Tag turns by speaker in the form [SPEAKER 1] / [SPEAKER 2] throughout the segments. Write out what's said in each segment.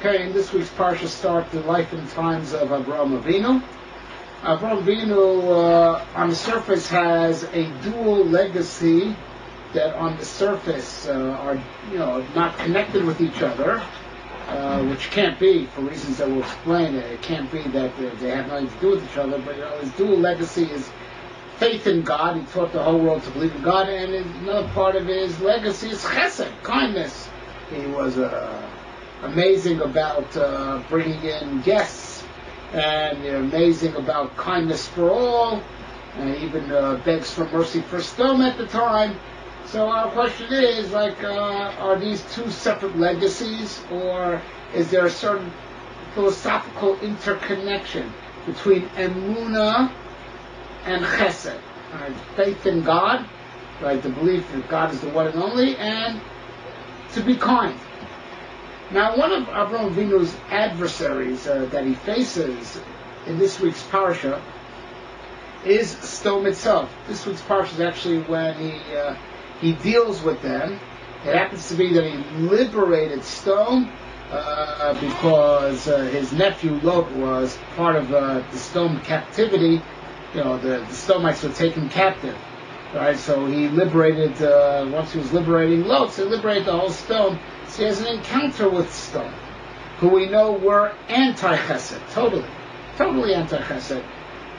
[SPEAKER 1] Okay, in this week's parsha start the life and times of Avrohom Avinu. Avrohom Avinu, on the surface, has a dual legacy that on the surface are not connected with each other, which can't be for reasons that we'll explain. It can't be that they have nothing to do with each other, but his dual legacy is faith in God. He taught the whole world to believe in God, and another part of his legacy is Chesed, kindness. He was amazing about bringing in guests, and amazing about kindness for all, and even begs for mercy for Sdom at the time. So our question is, are these two separate legacies, or is there a certain philosophical interconnection between Emunah and Chesed? Right? Faith in God, right? The belief that God is the one and only, and to be kind. Now, one of Avrohom Avinu's adversaries that he faces in this week's parsha is Sdom itself. This week's parsha is actually when he deals with them. It happens to be that he liberated Sdom because his nephew Lot was part of the Sdom captivity. The Sdomites were taken captive. Right, so he liberated, once he was liberating Lot, so he liberated the whole Sdom. So he has an encounter with Sdom, who we know were anti-Chesed, totally anti-Chesed.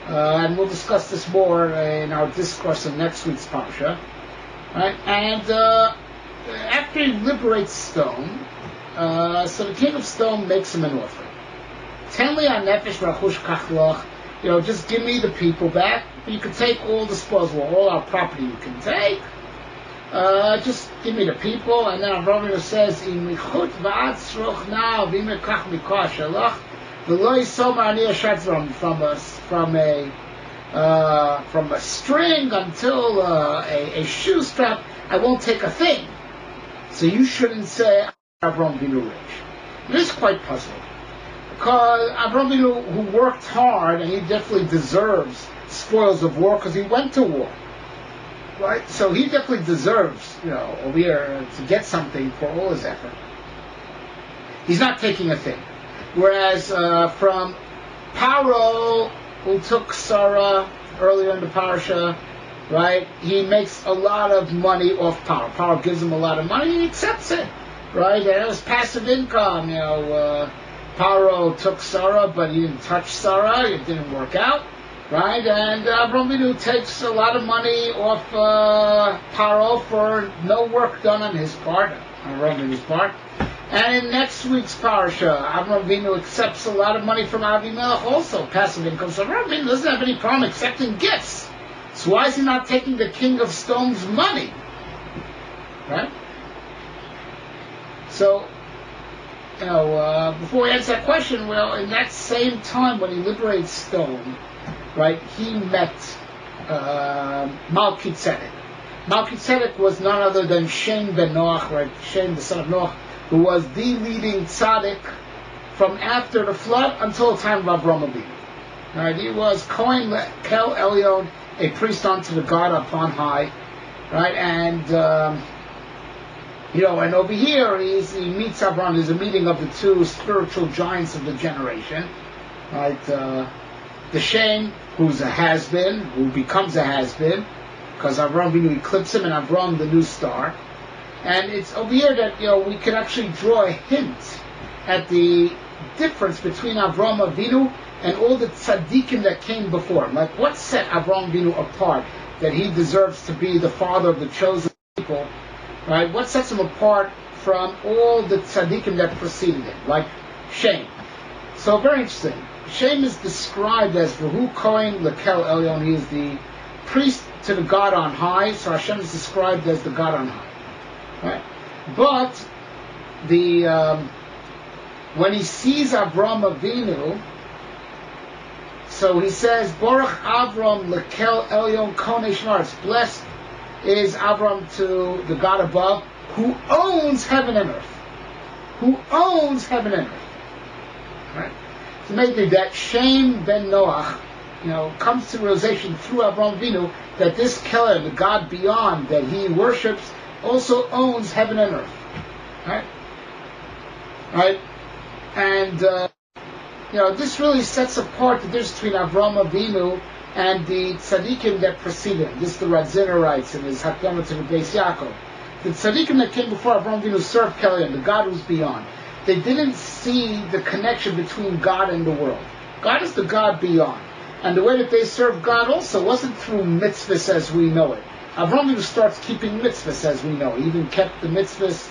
[SPEAKER 1] And we'll discuss this more in our discourse of next week's parsha. Right? And after he liberates Sdom, so the king of Sdom makes him an offer. Tell me on nefesh v'achush kach, just give me the people back. You can take all the spoils, all our property you can take. Just give me the people. And then Avrohom says, "Imichut v'atzroch now v'imekach mikah shalach v'lo yisomar ani ashatzrom," from a string until a shoe strap, I won't take a thing. So you shouldn't say Avrohom Avinu rich. This is quite puzzling, because Avrohom Avinu, who worked hard, and he definitely deserves spoils of war because he went to war, right? So he definitely deserves, over here to get something for all his effort. He's not taking a thing. Whereas from Paro, who took Sarah earlier in the parasha, right? He makes a lot of money off Paro. Paro gives him a lot of money, he accepts it, right? And it was passive income. Paro took Sarah, but he didn't touch Sarah. It didn't work out. Right, and Avrohom Avinu takes a lot of money off Paro for no work done on his part, Avrohom Avinu's part. And in next week's parasha, Avrohom Avinu accepts a lot of money from Avimelech, also passive income. So Avrohom Avinu doesn't have any problem accepting gifts. So why is he not taking the king of Sdom's money? Right? So, before we answer that question, in that same time when he liberates Sdom, right, he met Malki Tzedek. Malki Tzedek was none other than Shem ben Noach, right? Shem, the son of Noach, who was the leading tzaddik from after the flood until the time of Avrohom Avinu. Right? He was Kohen Kel Elyon, a priest unto the God upon high, right? And and over here he meets Avrohom. There's a meeting of the two spiritual giants of the generation, right? The Shem, who's a has-been, who becomes a has-been, because Avrohom Avinu eclipsed him, and Avrohom the new star. And it's over here that we can actually draw a hint at the difference between Avrohom Avinu and all the tzaddikim that came before him. Like, what set Avrohom Avinu apart that he deserves to be the father of the chosen people? Right? What sets him apart from all the tzaddikim that preceded him, like Shem? So very interesting. Shem is described as V'hu Kohen Lekel Elyon. He is the priest to the God on high. So Hashem is described as the God on high. Right? But when he sees Avrohom Avinu, so he says, Baruch Avram Lekel Elyon Konei Shmaretz. Blessed is Avram to the God above, who owns heaven and earth. Who owns heaven and earth. Right? It's amazing that Shem ben Noach, comes to realization through Avrohom Avinu that this Keller, the God beyond that he worships, also owns heaven and earth. Right? Right? And this really sets apart the difference between Avrohom Avinu and the tzaddikim that preceded him. This is the Radziner writes in his Hakdama to the Beis Yaakov. The tzaddikim that came before Avrohom Avinu served Kelion, the God who's beyond. They didn't see the connection between God and the world. God is the God beyond. And the way that they served God also wasn't through mitzvahs as we know it. Avrohom Avinu starts keeping mitzvahs as we know. He even kept the mitzvahs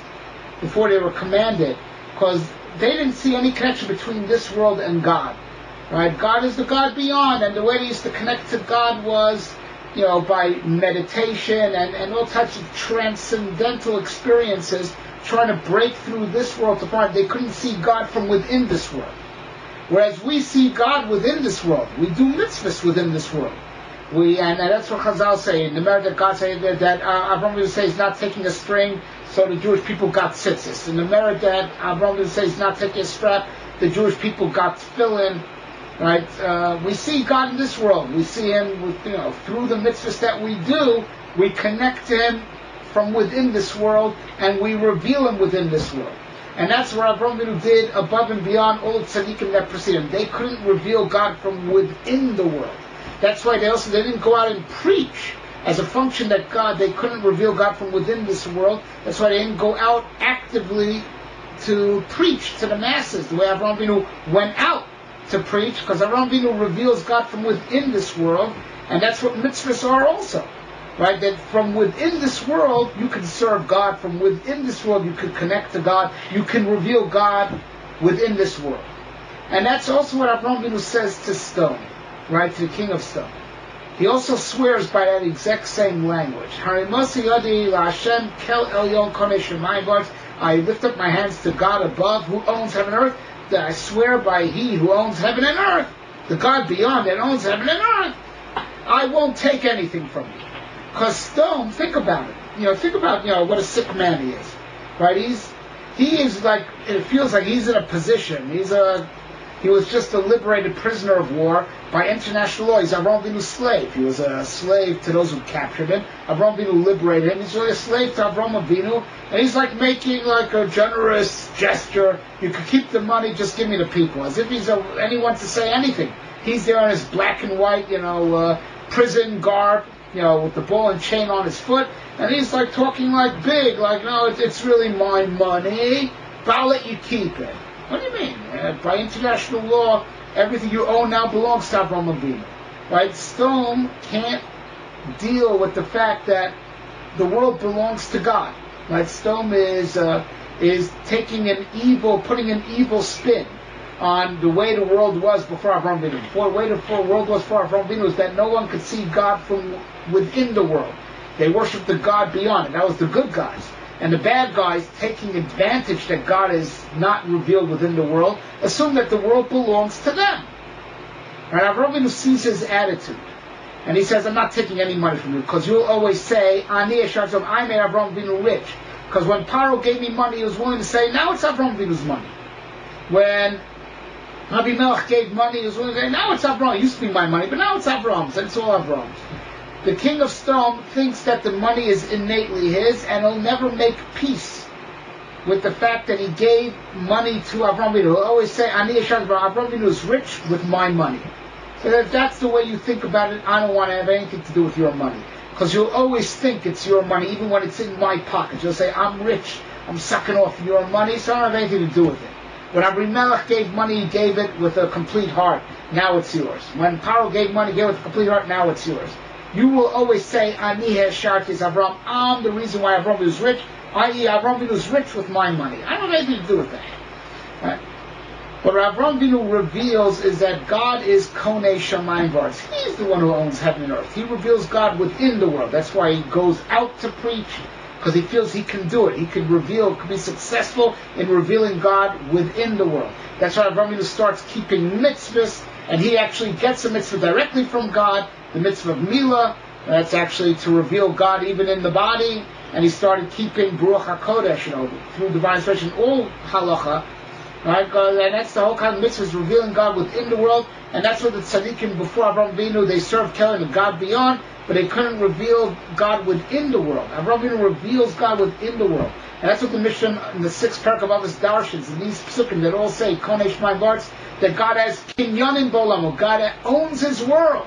[SPEAKER 1] before they were commanded, because they didn't see any connection between this world and God. Right? God is the God beyond, and the way they used to connect to God was, by meditation and all types of transcendental experiences, trying to break through this world to find they couldn't see God from within this world. Whereas we see God within this world. We do mitzvahs within this world. And that's what Chazal say. In the merit that God said that Avrohom Avinu says he's not taking a string, so the Jewish people got tzitzis. In the merit that Avrohom Avinu says he's not taking a strap, the Jewish people got tefillin. Right? We see God in this world. We see Him with, through the mitzvahs that we do. We connect to Him from within this world, and we reveal Him within this world. And that's what Avrohom Avinu did above and beyond all the tzaddikim that preceded him. They couldn't reveal God from within the world. That's why they didn't go out and preach as a function that they couldn't reveal God from within this world. That's why they didn't go out actively to preach to the masses the way Avrohom Avinu went out to preach, because Avrohom Avinu reveals God from within this world, and that's what mitzvahs are also. Right? That from within this world you can serve God, from within this world you can connect to God, you can reveal God within this world. And that's also what Avrohom Avinu says to stone, right, to the king of stone. He also swears by that exact same language. I lift up my hands to God above, who owns heaven and earth, that I swear by He who owns heaven and earth, the God beyond that owns heaven and earth, I won't take anything from you. Because stone, think about it. Think about, what a sick man he is. Right? He is like, it feels like he's in a position. He was just a liberated prisoner of war by international law. He's Avrohom Avinu's slave. He was a slave to those who captured him. Avrohom Avinu liberated him. He's really a slave to Avrohom Avinu. And he's like making like a generous gesture. You could keep the money, just give me the people. As if he's anyone to say anything. He's there in his black and white, prison garb, with the ball and chain on his foot. And he's like talking like big, like, no, it's really my money, but I'll let you keep it. What do you mean? By international law, everything you own now belongs to Avrohom Avinu. Right? Stone can't deal with the fact that the world belongs to God. Right? Stone is putting an evil spin on the way the world was before Avrohom Avinu. The way the world was before Avrohom Avinu is that no one could see God from within the world. They worshipped the God beyond it. That was the good guys. And the bad guys, taking advantage that God is not revealed within the world, assume that the world belongs to them. Right? Avrohom Avinu sees his attitude. And he says, I'm not taking any money from you, because you'll always say, I made Avrohom Avinu rich. Because when Paro gave me money, he was willing to say, now it's Avrohom Avinu's money. When Abimelech gave money, he was willing to say, now it's Avrohom. It used to be my money, but now it's Avrohom's, and it's all Avrohom's. The king of stone thinks that the money is innately his, and he'll never make peace with the fact that he gave money to Avrohom Avinu. He'll always say, Avrohom Avinu is rich with my money. So if that's the way you think about it, I don't want to have anything to do with your money. Because you'll always think it's your money, even when it's in my pocket. You'll say, I'm rich, I'm sucking off your money, so I don't have anything to do with it. When Abimelech gave money, he gave it with a complete heart. Now it's yours. When Paro gave money, he gave it with a complete heart. Now it's yours. You will always say, Ani Shartis Avram. I'm the reason why Avram is rich, i.e. Avram is rich with my money. I don't have anything to do with that. Right? What Avram Avinu reveals is that God is Konei Shamayim V'Aretz. He's the one who owns heaven and earth. He reveals God within the world. That's why he goes out to preach, because he feels he can do it. He can be successful in revealing God within the world. That's why Avram Avinu starts keeping mitzvahs, and he actually gets a mitzvah directly from God, the mitzvah of Milah. That's actually to reveal God even in the body. And he started keeping Baruch HaKodesh, through divine inspiration, all halacha. Right? And that's the whole kind of mitzvahs, revealing God within the world. And that's what the tzaddikim before Avram Avinu, they served Kelion, the God beyond. but they couldn't reveal God within the world. Avrohom Avinu reveals God within the world. And that's what the Mishnah in the 6th parak of Avos Darshans, and these psukim that all say, Konei Shemaim V'Aretz, that God has kinyanim b'olamo, God owns His world.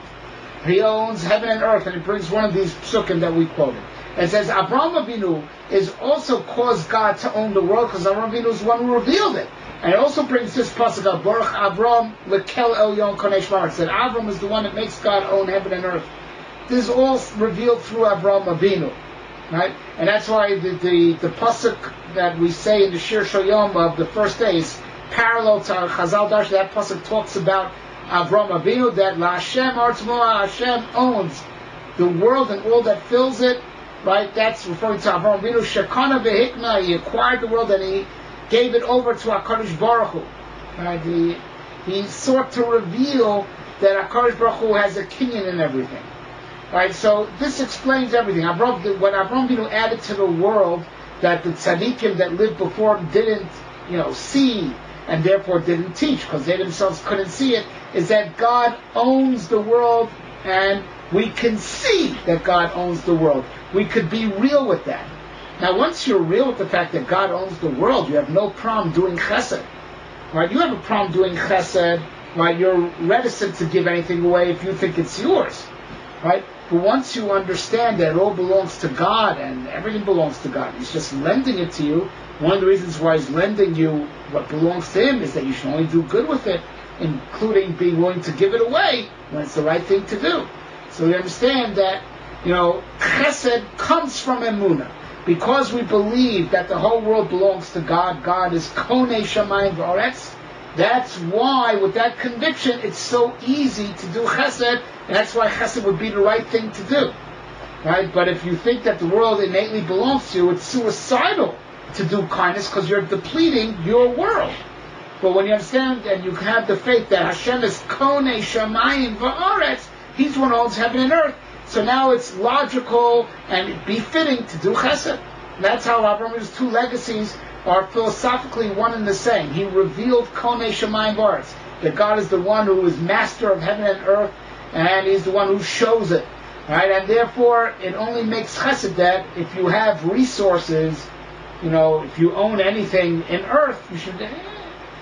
[SPEAKER 1] He owns heaven and earth, and it brings one of these psukim that we quoted. It says Avrohom Avinu is also caused God to own the world, because Avrohom Avinu is the one who revealed it. And it also brings this pasuk of Baruch Avrohom Lekel Elyon Konei Shemaim V'Aretz, that Avram is the one that makes God own heaven and earth. This is all revealed through Avrohom Avinu, right? And that's why the pasuk that we say in the Shir Shoyom of the first day is parallel to our Chazal Darsh. That pasuk talks about Avrohom Avinu, that La Hashem Aretz Moa, Hashem owns the world and all that fills it, right? That's referring to Avrohom Avinu. Shekana Behikna, he acquired the world and he gave it over to HaKadosh Baruch Hu. Right? He sought to reveal that HaKadosh Baruch Hu has a kinyan in everything. Right? So this explains everything. When Avrohom Avinu added to the world that the tzaddikim that lived before didn't, see and therefore didn't teach because they themselves couldn't see it, is that God owns the world and we can see that God owns the world. We could be real with that. Now, once you're real with the fact that God owns the world, you have no problem doing chesed. Right? You have a problem doing chesed. Right? You're reticent to give anything away if you think it's yours. Right? But once you understand that it all belongs to God and everything belongs to God, He's just lending it to you. One of the reasons why He's lending you what belongs to Him is that you should only do good with it, including being willing to give it away when it's the right thing to do. So we understand that, chesed comes from Emunah. Because we believe that the whole world belongs to God, God is Konei Shamayim V'Aretz. That's why, with that conviction, it's so easy to do chesed, and that's why chesed would be the right thing to do. Right? But if you think that the world innately belongs to you, it's suicidal to do kindness because you're depleting your world. But when you understand and you have the faith that Hashem is Konei Shamayim V'Aretz, He's the one who owns heaven and earth, so now it's logical and befitting to do chesed. And that's how Avrohom's two legacies are philosophically one and the same. He revealed Konei Shamayim V'Aretz, that God is the one who is master of heaven and earth, and He's the one who shows it. Right? And therefore, it only makes chesed that if you have resources, if you own anything in earth, you should.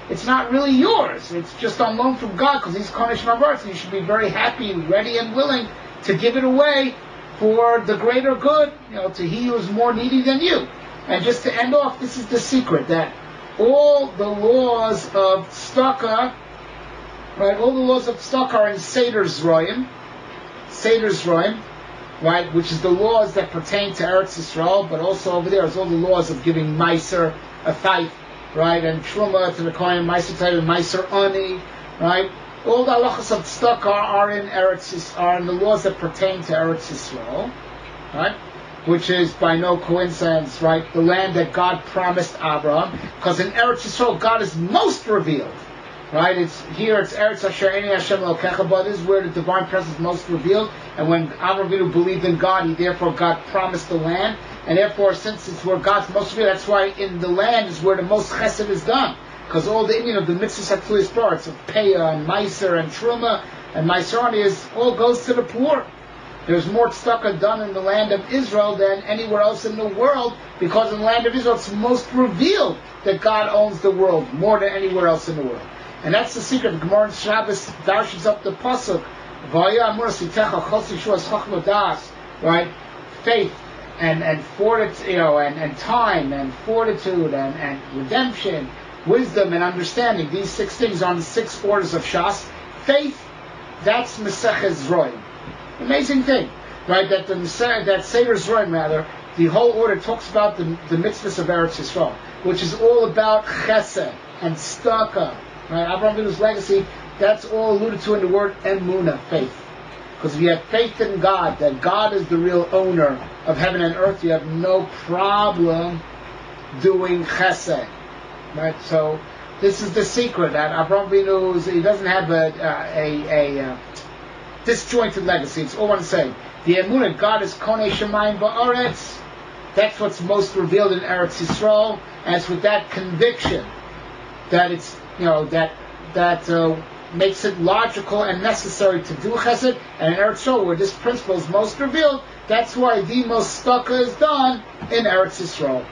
[SPEAKER 1] It's not really yours. It's just on loan from God because He's Konei Shamayim V'Aretz, and you should be very happy, ready, and willing to give it away for the greater good, to He who is more needy than you. And just to end off, this is the secret, that all the laws of tzedakah, right, all the laws of tzedakah are in Seder Zroim, right, which is the laws that pertain to Eretz Yisrael, but also over there is all the laws of giving Meiser, a tithe, right, and Truma to the Kohen, Meiser tithe, and Meiser Ani, right. All the halachas of tzedakah are in the laws that pertain to Eretz Yisrael, right? Which is by no coincidence, right? The land that God promised Abraham, because in Eretz Yisrael God is most revealed, right? It's Eretz Asher Eini Hashem Elokecha, but this is where the divine presence is most revealed. And when Avinu believed in God, God promised the land, and therefore, since it's where God's most revealed, that's why in the land is where the most chesed is done. Because all the Indian of the mitzvahs hatfuyas parts of Peah and Meiser and Truma and Meiserani all goes to the poor. There's more tzedakah done in the land of Israel than anywhere else in the world, because in the land of Israel it's most revealed that God owns the world more than anywhere else in the world. And that's the secret. The Gemara in Shabbos darshans up the pasuk, right? Faith and fortitude, and time and fortitude and redemption, wisdom and understanding. These 6 things are on the 6 orders of Shas. Faith, that's Mesechus Zroim. Amazing thing, right? That Seder Zroim, the whole order talks about the mitzvahs of Eretz Yisrael, which is all about Chesed and tzedakah. Right? Avrohom Avinu's legacy, that's all alluded to in the word Emunah, faith. Because if you have faith in God, that God is the real owner of heaven and earth, you have no problem doing Chesed. Right, so this is the secret that Avrohom Avinu, he doesn't have a disjointed legacy. It's all one same. The Emunah, God is Konei Shamayim V'Aretz. That's what's most revealed in Eretz Yisrael, and it's with that conviction that it's that makes it logical and necessary to do Chesed, and in Eretz Yisrael, where this principle is most revealed, that's why the most stucca is done in Eretz Yisrael.